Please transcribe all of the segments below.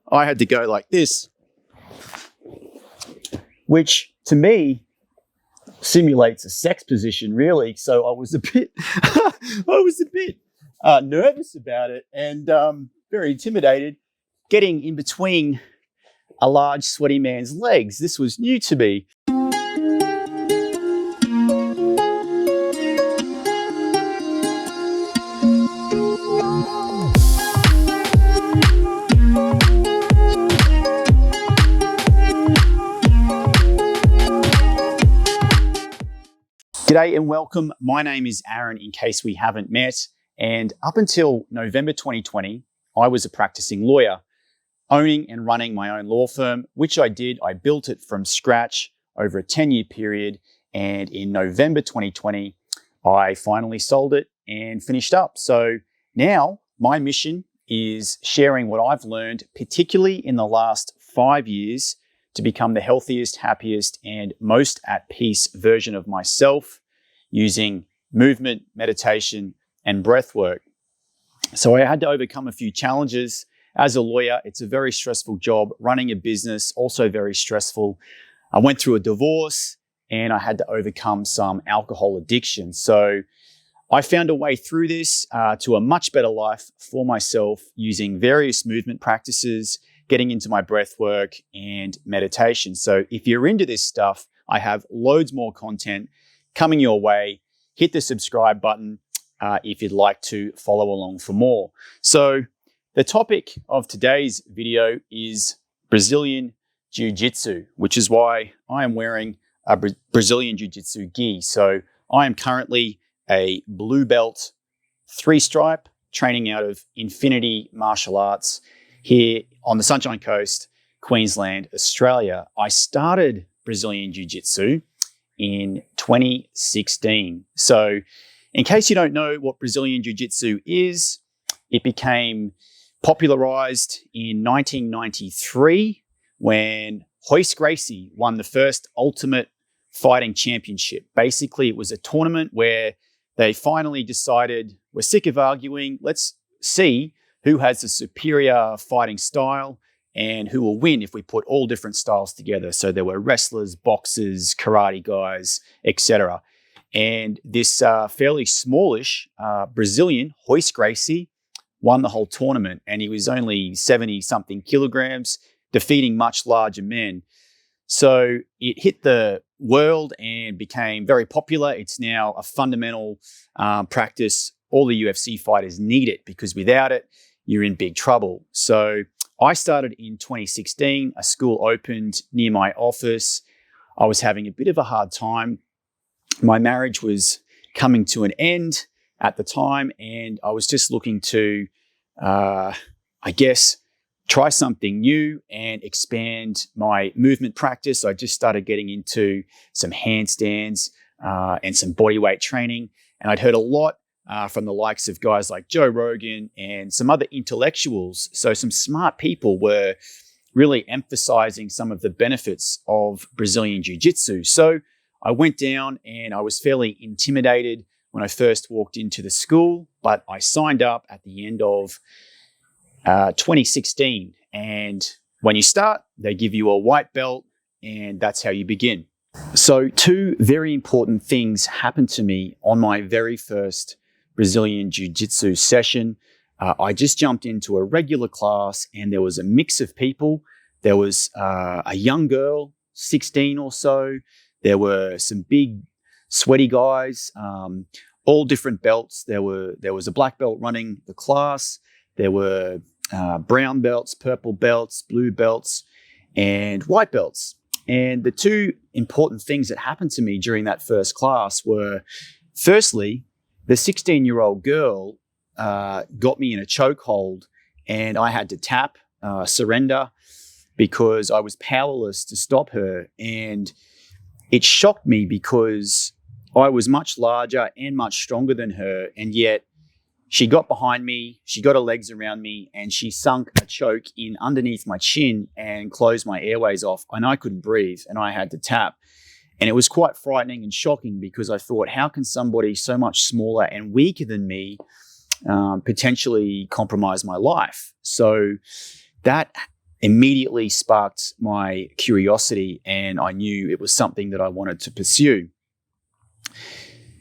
I had to go like this, which to me simulates a sex position, really. So I was a bit, nervous about it and very intimidated, getting in between a large, sweaty man's legs. This was new to me. G'day and welcome. My name is Aaron, in case we haven't met. And up until November 2020, I was a practicing lawyer, owning and running my own law firm, which I did. I built it from scratch over a 10-year period. And in November 2020, I finally sold it and finished up. So now my mission is sharing what I've learned, particularly in the last 5 years, to become the healthiest, happiest, and most at peace version of myself using movement, meditation, and breath work. So I had to overcome a few challenges. As a lawyer, it's a very stressful job. Running a business, also very stressful. I went through a divorce and I had to overcome some alcohol addiction. So I found a way through this to a much better life for myself using various movement practices, getting into my breath work and meditation. So if you're into this stuff, I have loads more content coming your way. Hit the subscribe button if you'd like to follow along for more. So the topic of today's video is Brazilian Jiu-Jitsu, which is why I am wearing a Brazilian Jiu-Jitsu Ghee. So I am currently a blue belt 3-stripe training out of Infinity Martial Arts here on the Sunshine Coast, Queensland, Australia. I started Brazilian Jiu-Jitsu in 2016. So in case you don't know what Brazilian Jiu-Jitsu is, it became popularized in 1993 when Royce Gracie won the first Ultimate Fighting Championship. Basically, it was a tournament where they finally decided, we're sick of arguing, let's see who has the superior fighting style and who will win if we put all different styles together. So there were wrestlers, boxers, karate guys, etc. And this fairly smallish Brazilian, Royce Gracie, won the whole tournament. And he was only 70-something kilograms, defeating much larger men. So it hit the world and became very popular. It's now a fundamental practice. All the UFC fighters need it because without it, you're in big trouble. So I started in 2016. A school opened near my office. I was having a bit of a hard time. My marriage was coming to an end at the time, and I was just looking to, try something new and expand my movement practice. I just started getting into some handstands and some bodyweight training, and I'd heard a lot from the likes of guys like Joe Rogan and some other intellectuals. So some smart people were really emphasizing some of the benefits of Brazilian Jiu-Jitsu. So I went down and I was fairly intimidated when I first walked into the school, but I signed up at the end of 2016. And when you start, they give you a white belt and that's how you begin. So two very important things happened to me on my very first Brazilian Jiu-Jitsu session. I just jumped into a regular class and there was a mix of people. There was a young girl, 16 or so. There were some big sweaty guys, all different belts. There was a black belt running the class. There were brown belts, purple belts, blue belts, and white belts. And the two important things that happened to me during that first class were, firstly, the 16-year-old girl got me in a chokehold and I had to tap, surrender, because I was powerless to stop her. And it shocked me because I was much larger and much stronger than her. And yet she got behind me, she got her legs around me, and she sunk a choke in underneath my chin and closed my airways off. And I couldn't breathe and I had to tap. And it was quite frightening and shocking because I thought, how can somebody so much smaller and weaker than me potentially compromise my life? So that immediately sparked my curiosity, and I knew it was something that I wanted to pursue.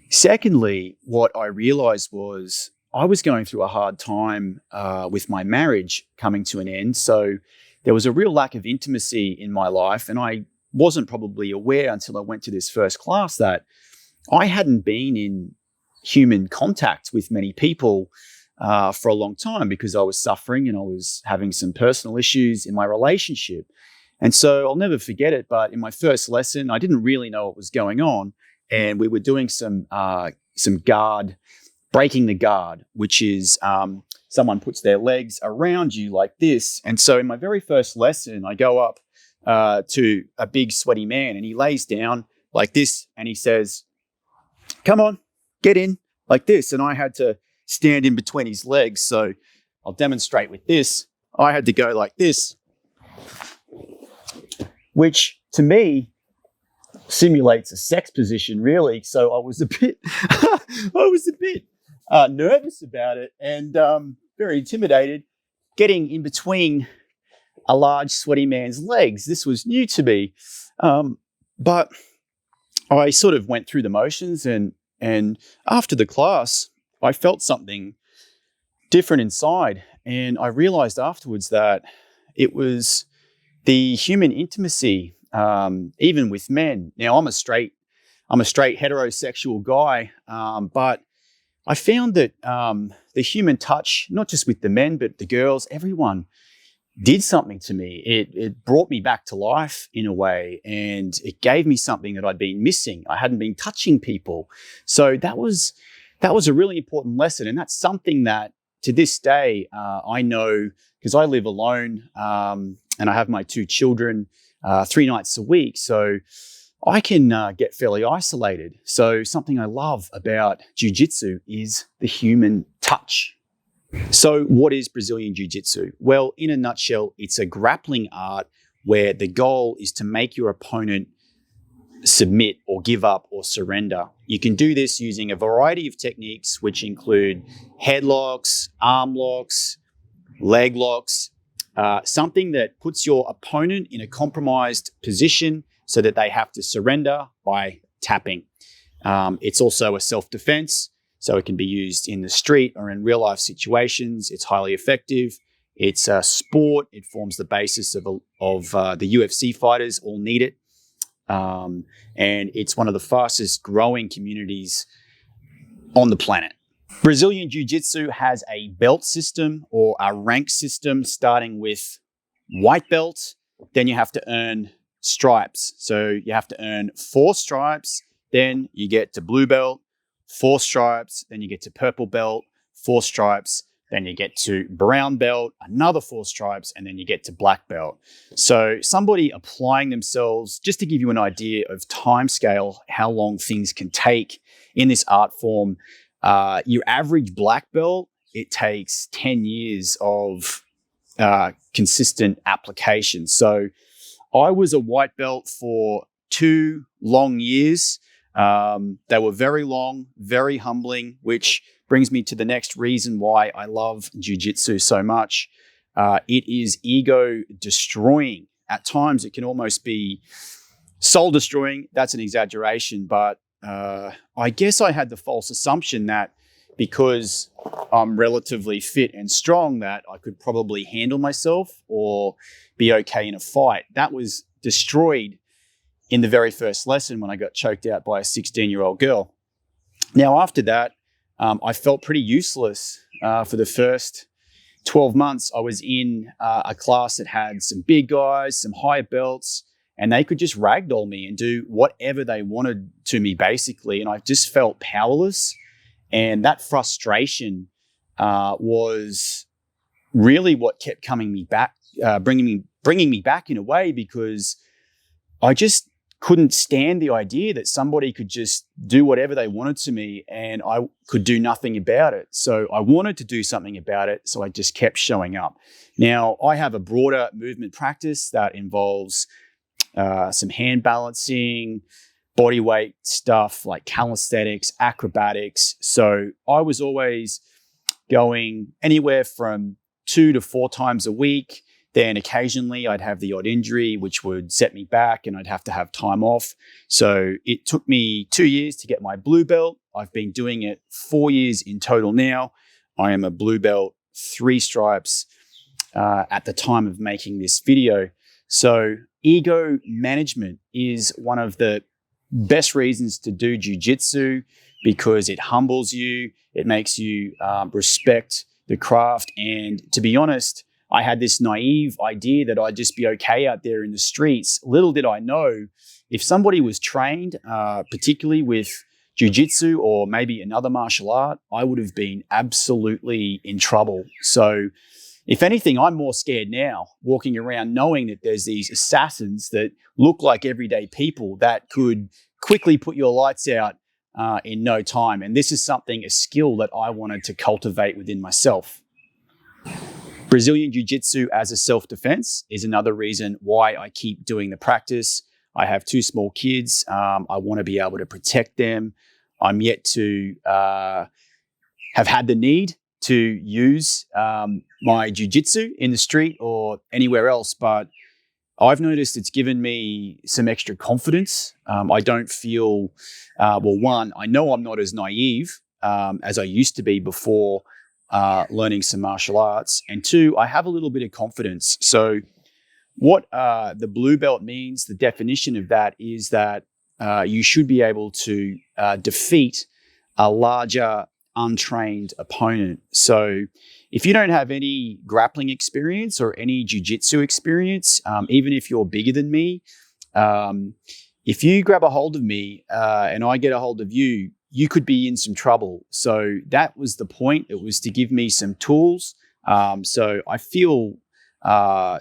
Secondly, what I realized was I was going through a hard time with my marriage coming to an end. So there was a real lack of intimacy in my life, and I wasn't probably aware until I went to this first class that I hadn't been in human contact with many people for a long time because I was suffering and I was having some personal issues in my relationship. And so I'll never forget it, but in my first lesson, I didn't really know what was going on. And we were doing some guard, breaking the guard, which is someone puts their legs around you like this. And so in my very first lesson, I go up to a big sweaty man and he lays down like this and he says, "Come on, get in," like this. And I had to stand in between his legs. So I'll demonstrate with this. I had to go like this, which to me simulates a sex position, really. So I was a bit, nervous about it and very intimidated, getting in between a large sweaty man's legs. This was new to me, but I sort of went through the motions, and after the class, I felt something different inside, and I realized afterwards that it was the human intimacy, even with men. Now, I'm a straight heterosexual guy, but I found that the human touch, not just with the men, but the girls, everyone did something to me. It brought me back to life in a way, and it gave me something that I'd been missing. I hadn't been touching people. So that was a really important lesson, and that's something that to this day I know because I live alone and I have my 2 children 3 nights a week. So I can get fairly isolated. So something I love about Jiu-Jitsu is the human touch. So what is Brazilian Jiu-Jitsu? Well, in a nutshell, it's a grappling art where the goal is to make your opponent submit or give up or surrender. You can do this using a variety of techniques, which include headlocks, arm locks, leg locks, something that puts your opponent in a compromised position so that they have to surrender by tapping. It's also a self-defense. So it can be used in the street or in real life situations. It's highly effective. It's a sport. It forms the basis of the UFC fighters all need it. And it's one of the fastest growing communities on the planet. Brazilian Jiu-Jitsu has a belt system or a rank system starting with white belt. Then you have to earn stripes. So you have to earn 4 stripes. Then you get to blue belt. 4 stripes, then you get to purple belt, 4 stripes, then you get to brown belt, another 4 stripes, and then you get to black belt. So somebody applying themselves, just to give you an idea of time scale, how long things can take in this art form, your average black belt, it takes 10 years of consistent application. So I was a white belt for 2 long years. They were very long, very humbling, which brings me to the next reason why I love Jiu-Jitsu so much. It is ego destroying. At times, it can almost be soul destroying. That's an exaggeration, but I guess I had the false assumption that because I'm relatively fit and strong that I could probably handle myself or be okay in a fight. That was destroyed in the very first lesson when I got choked out by a 16-year-old girl. Now, after that, I felt pretty useless for the first 12 months. I was in a class that had some big guys, some higher belts, and they could just ragdoll me and do whatever they wanted to me, basically. And I just felt powerless. And that frustration was really what kept coming me back, bringing me back in a way, because I just couldn't stand the idea that somebody could just do whatever they wanted to me and I could do nothing about it. So I wanted to do something about it, so I just kept showing up. Now, I have a broader movement practice that involves some hand balancing, body weight stuff like calisthenics, acrobatics. So I was always going anywhere from 2 to 4 times a week Then occasionally I'd have the odd injury, which would set me back and I'd have to have time off. So it took me 2 years to get my blue belt. I've been doing it 4 years in total now. I am a blue belt, 3 stripes at the time of making this video. So ego management is one of the best reasons to do jiu-jitsu because it humbles you. It makes you respect the craft. And to be honest, I had this naive idea that I'd just be okay out there in the streets. Little did I know, if somebody was trained, particularly with jiu-jitsu or maybe another martial art, I would have been absolutely in trouble. So if anything, I'm more scared now walking around knowing that there's these assassins that look like everyday people that could quickly put your lights out in no time. And this is a skill that I wanted to cultivate within myself. Brazilian Jiu-Jitsu as a self-defense is another reason why I keep doing the practice. I have 2 small kids. I want to be able to protect them. I'm yet to have had the need to use my jiu-jitsu in the street or anywhere else, but I've noticed it's given me some extra confidence. I don't feel, one, I know I'm not as naive as I used to be before learning some martial arts, and 2, I have a little bit of confidence. So what the blue belt means, the definition of that is that you should be able to defeat a larger untrained opponent. So if you don't have any grappling experience or any jiu-jitsu experience, even if you're bigger than me, if you grab a hold of me and I get a hold of you, you could be in some trouble. So that was the point. It was to give me some tools. So I feel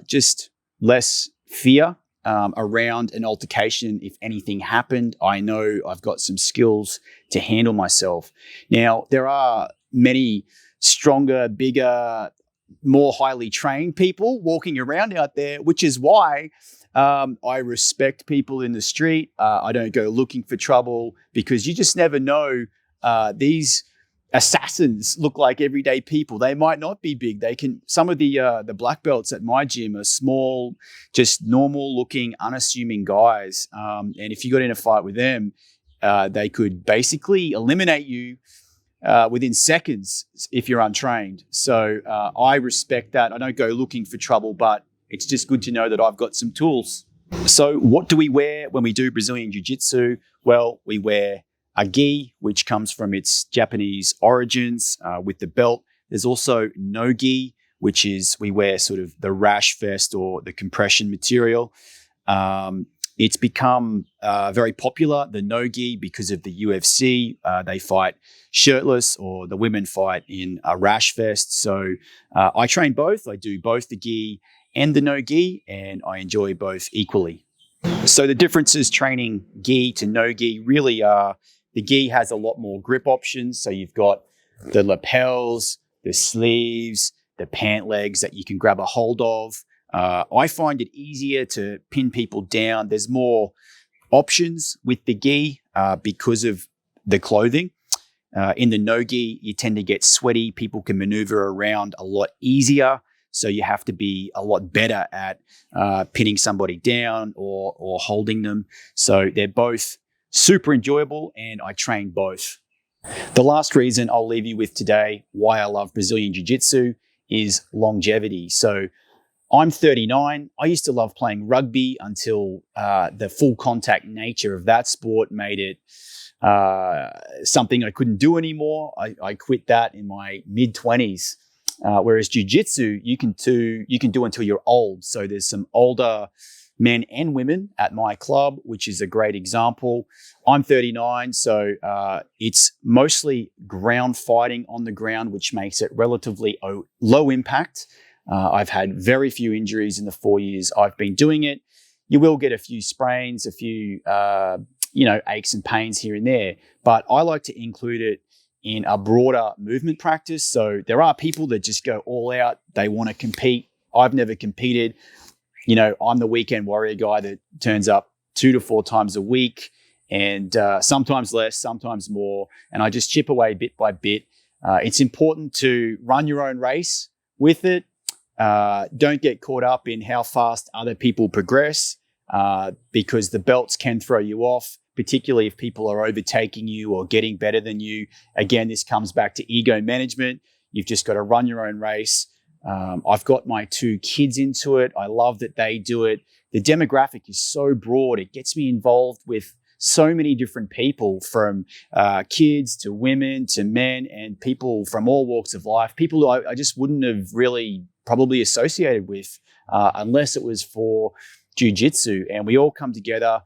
just less fear around an altercation. If anything happened, I know I've got some skills to handle myself. Now, there are many stronger, bigger, more highly trained people walking around out there, which is why I respect people in the street. I don't go looking for trouble because you just never know. These assassins look like everyday people. They might not be big. Some of the black belts at my gym are small, just normal looking, unassuming guys. And if you got in a fight with them, they could basically eliminate you within seconds if you're untrained. So I respect that. I don't go looking for trouble, but it's just good to know that I've got some tools. So what do we wear when we do Brazilian Jiu-Jitsu? Well, we wear a Ghee, which comes from its Japanese origins with the belt. There's also Nogi, which is we wear sort of the rash vest or the compression material. It's become very popular, the Nogi, because of the UFC. They fight shirtless, or the women fight in a rash vest. So I train both. I do both the Ghee and the no-gi, and I enjoy both equally. So the differences training Ghee to no-gi really are the Ghee has a lot more grip options. So you've got the lapels, the sleeves, the pant legs that you can grab a hold of. I find it easier to pin people down. There's more options with the Ghee because of the clothing. In the no-gi, you tend to get sweaty. People can maneuver around a lot easier. So you have to be a lot better at pinning somebody down or holding them. So they're both super enjoyable, and I train both. The last reason I'll leave you with today, why I love Brazilian Jiu-Jitsu, is longevity. So I'm 39. I used to love playing rugby until the full contact nature of that sport made it something I couldn't do anymore. I quit that in my mid-20s. Whereas jiu-jitsu, you can do until you're old. So there's some older men and women at my club, which is a great example. I'm 39, so it's mostly ground fighting on the ground, which makes it relatively low impact. I've had very few injuries in the 4 years I've been doing it. You will get a few sprains, a few aches and pains here and there, but I like to include it in a broader movement practice. So there are people that just go all out. They want to compete. I've never competed. I'm the weekend warrior guy that turns up 2 to 4 times a week, and sometimes less, sometimes more. And I just chip away bit by bit. It's important to run your own race with it. Don't get caught up in how fast other people progress, because the belts can throw you off, particularly if people are overtaking you or getting better than you. Again, this comes back to ego management. You've just got to run your own race. I've got my 2 kids into it. I love that they do it. The demographic is so broad. It gets me involved with so many different people, from kids to women to men, and people from all walks of life, people who I just wouldn't have really probably associated with unless it was for jiu-jitsu. And we all come together,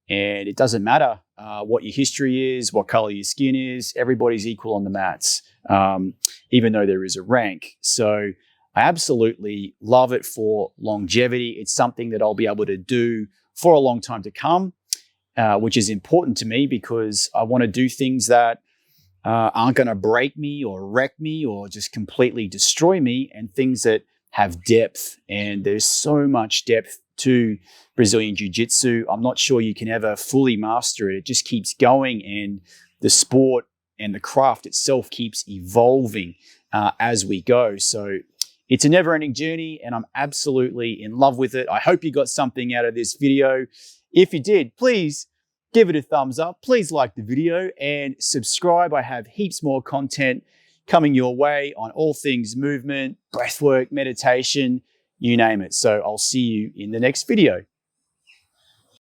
and it doesn't matter what your history is, what color your skin is. Everybody's equal on the mats, even though there is a rank. So I absolutely love it for longevity. It's something that I'll be able to do for a long time to come, which is important to me because I want to do things that aren't going to break me or wreck me or just completely destroy me, and things that have depth. And there's so much depth to Brazilian Jiu-Jitsu. I'm not sure you can ever fully master it. It just keeps going, and the sport and the craft itself keeps evolving as we go. So it's a never-ending journey, and I'm absolutely in love with it. I hope you got something out of this video. If you did, please give it a thumbs up. Please like the video and subscribe. I have heaps more content coming your way on all things movement, breathwork, meditation, you name it. So I'll see you in the next video.